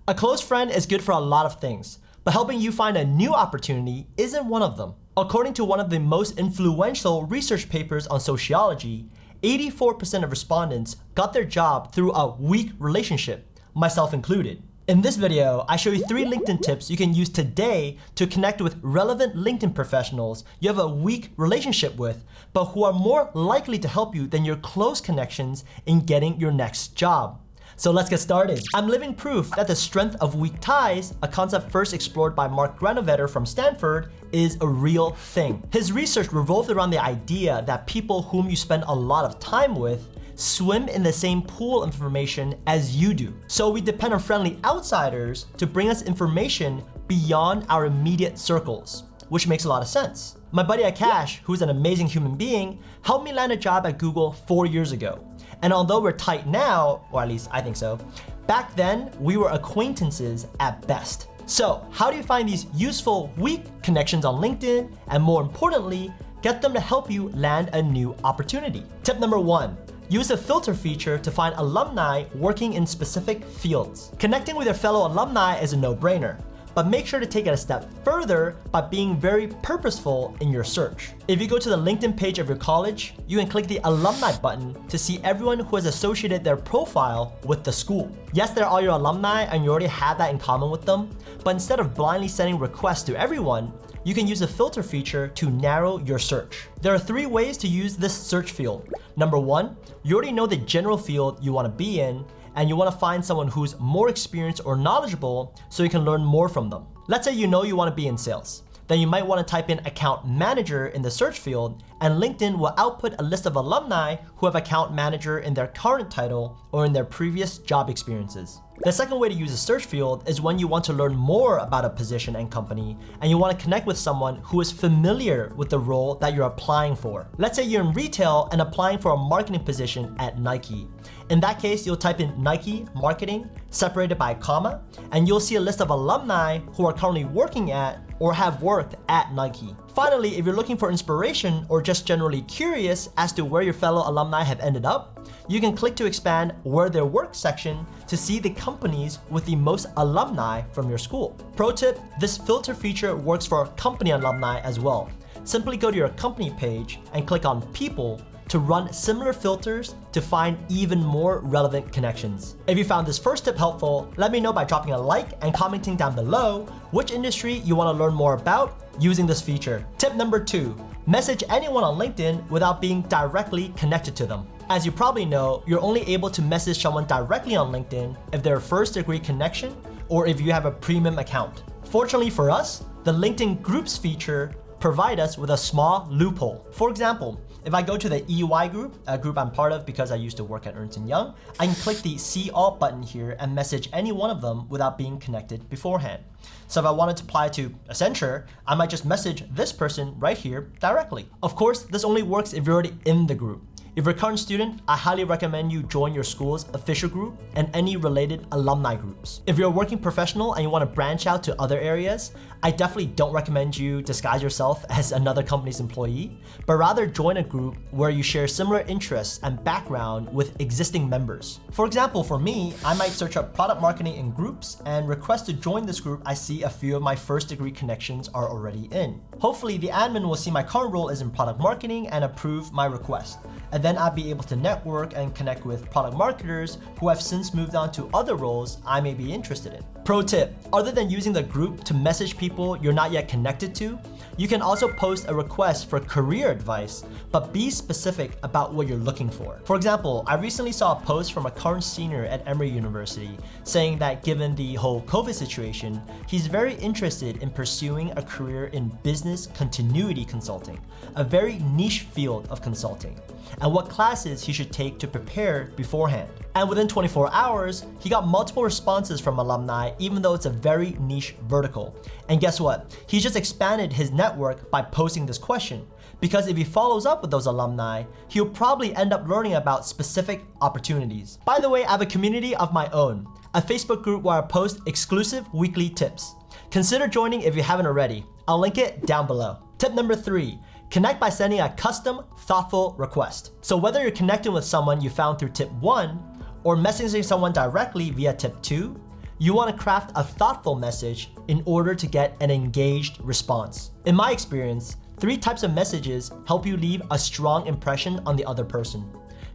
A close friend is good for a lot of things, but helping you find a new opportunity isn't one of them. According to one of the most influential research papers on sociology, 84% of respondents got their job through a weak relationship, myself included. In this video, I show you 3 LinkedIn tips you can use today to connect with relevant LinkedIn professionals you have a weak relationship with, but who are more likely to help you than your close connections in getting your next job. So let's get started. I'm living proof that the strength of weak ties, a concept first explored by Mark Granovetter from Stanford, is a real thing. His research revolved around the idea that people whom you spend a lot of time with swim in the same pool of information as you do. So we depend on friendly outsiders to bring us information beyond our immediate circles, which makes a lot of sense. My buddy Akash, who's an amazing human being, helped me land a job at Google 4 years ago. And although we're tight now, or at least I think so, back then we were acquaintances at best. So how do you find these useful weak connections on LinkedIn, and more importantly, get them to help you land a new opportunity? Tip number 1. Use the filter feature to find alumni working in specific fields. Connecting with your fellow alumni is a no-brainer, but make sure to take it a step further by being very purposeful in your search. If you go to the LinkedIn page of your college, you can click the alumni button to see everyone who has associated their profile with the school. Yes, they're all your alumni and you already have that in common with them, but instead of blindly sending requests to everyone, you can use a filter feature to narrow your search. There are 3 ways to use this search field. Number 1, you already know the general field you want to be in, and you want to find someone who's more experienced or knowledgeable so you can learn more from them. Let's say you know you want to be in sales. Then you might want to type in account manager in the search field, and LinkedIn will output a list of alumni who have account manager in their current title or in their previous job experiences. The second way to use a search field is when you want to learn more about a position and company, and you want to connect with someone who is familiar with the role that you're applying for. Let's say you're in retail and applying for a marketing position at Nike. In that case, you'll type in Nike marketing separated by a comma, and you'll see a list of alumni who are currently working at or have worked at Nike. Finally, if you're looking for inspiration or just generally curious as to where your fellow alumni have ended up, you can click to expand Where They Work section to see the companies with the most alumni from your school. Pro tip, this filter feature works for company alumni as well. Simply go to your company page and click on People to run similar filters to find even more relevant connections. If you found this first tip helpful, let me know by dropping a like and commenting down below which industry you want to learn more about using this feature. Tip number 2, message anyone on LinkedIn without being directly connected to them. As you probably know, you're only able to message someone directly on LinkedIn if they're a first-degree connection or if you have a premium account. Fortunately for us, the LinkedIn Groups feature provide us with a small loophole. For example, if I go to the EY group, a group I'm part of because I used to work at Ernst & Young, I can click the See All button here and message any one of them without being connected beforehand. So if I wanted to apply to Accenture, I might just message this person right here directly. Of course, this only works if you're already in the group. If you're a current student, I highly recommend you join your school's official group and any related alumni groups. If you're a working professional and you want to branch out to other areas, I definitely don't recommend you disguise yourself as another company's employee, but rather join a group where you share similar interests and background with existing members. For example, for me, I might search up product marketing in groups and request to join this group I see a few of my first degree connections are already in. Hopefully, the admin will see my current role is in product marketing and approve my request. And then I'll be able to network and connect with product marketers who have since moved on to other roles I may be interested in. Pro tip, other than using the group to message people you're not yet connected to, you can also post a request for career advice, but be specific about what you're looking for. For example, I recently saw a post from a current senior at Emory University saying that given the whole COVID situation, he's very interested in pursuing a career in business continuity consulting, a very niche field of consulting, and what classes he should take to prepare beforehand. And within 24 hours, he got multiple responses from alumni, even though it's a very niche vertical. And guess what? He just expanded his network by posting this question, because if he follows up with those alumni, he'll probably end up learning about specific opportunities. By the way, I have a community of my own, a Facebook group where I post exclusive weekly tips. Consider joining if you haven't already. I'll link it down below. Tip number 3, connect by sending a custom, thoughtful request. So whether you're connecting with someone you found through tip 1 or messaging someone directly via tip 2, you want to craft a thoughtful message in order to get an engaged response. In my experience, 3 types of messages help you leave a strong impression on the other person.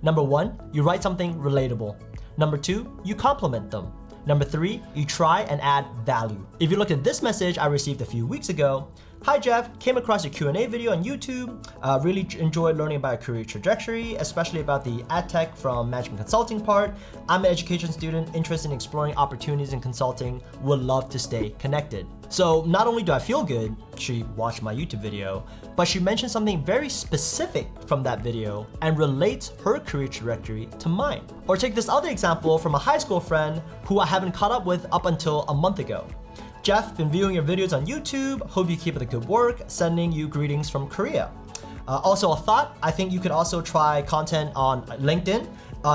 Number 1, you write something relatable. Number 2, you compliment them. Number 3, you try and add value. If you look at this message I received a few weeks ago, "Hi Jeff, came across your Q&A video on YouTube. Really enjoyed learning about your career trajectory, especially about the ad tech from management consulting part. I'm an education student interested in exploring opportunities in consulting. Would love to stay connected." So not only do I feel good, she watched my YouTube video, but she mentioned something very specific from that video and relates her career trajectory to mine. Or take this other example from a high school friend who I haven't caught up with up until a month ago. "Jeff, been viewing your videos on YouTube. Hope you keep up the good work. Sending you greetings from Korea. Also a thought, I think you could also try content on LinkedIn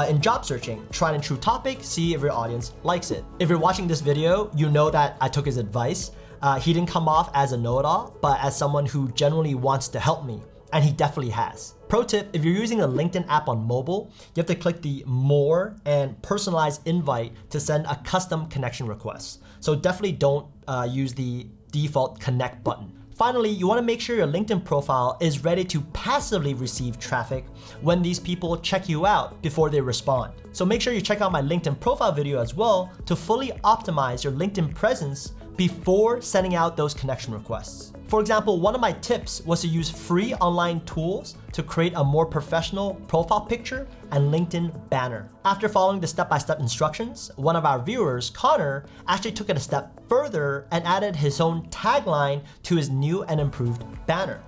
in job searching. Tried and true topic, see if your audience likes it." If you're watching this video, you know that I took his advice. He didn't come off as a know-it-all, but as someone who genuinely wants to help me, and he definitely has. Pro tip, if you're using a LinkedIn app on mobile, you have to click the More and Personalized Invite to send a custom connection request. So definitely don't use the default connect button. Finally, you want to make sure your LinkedIn profile is ready to passively receive traffic when these people check you out before they respond. So make sure you check out my LinkedIn profile video as well to fully optimize your LinkedIn presence before sending out those connection requests. For example, one of my tips was to use free online tools to create a more professional profile picture and LinkedIn banner. After following the step-by-step instructions, one of our viewers, Connor, actually took it a step further and added his own tagline to his new and improved banner.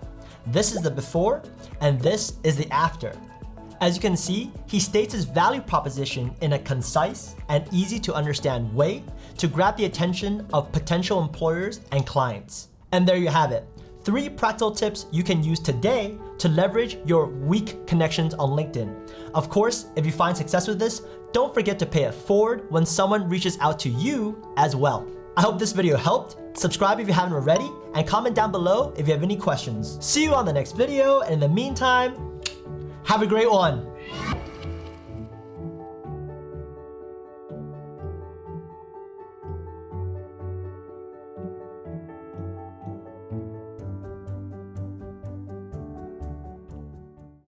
This is the before, and this is the after. As you can see, he states his value proposition in a concise and easy to understand way to grab the attention of potential employers and clients. And there you have it. 3 practical tips you can use today to leverage your weak connections on LinkedIn. Of course, if you find success with this, don't forget to pay it forward when someone reaches out to you as well. I hope this video helped. Subscribe if you haven't already, and comment down below if you have any questions. See you on the next video, and in the meantime, have a great one.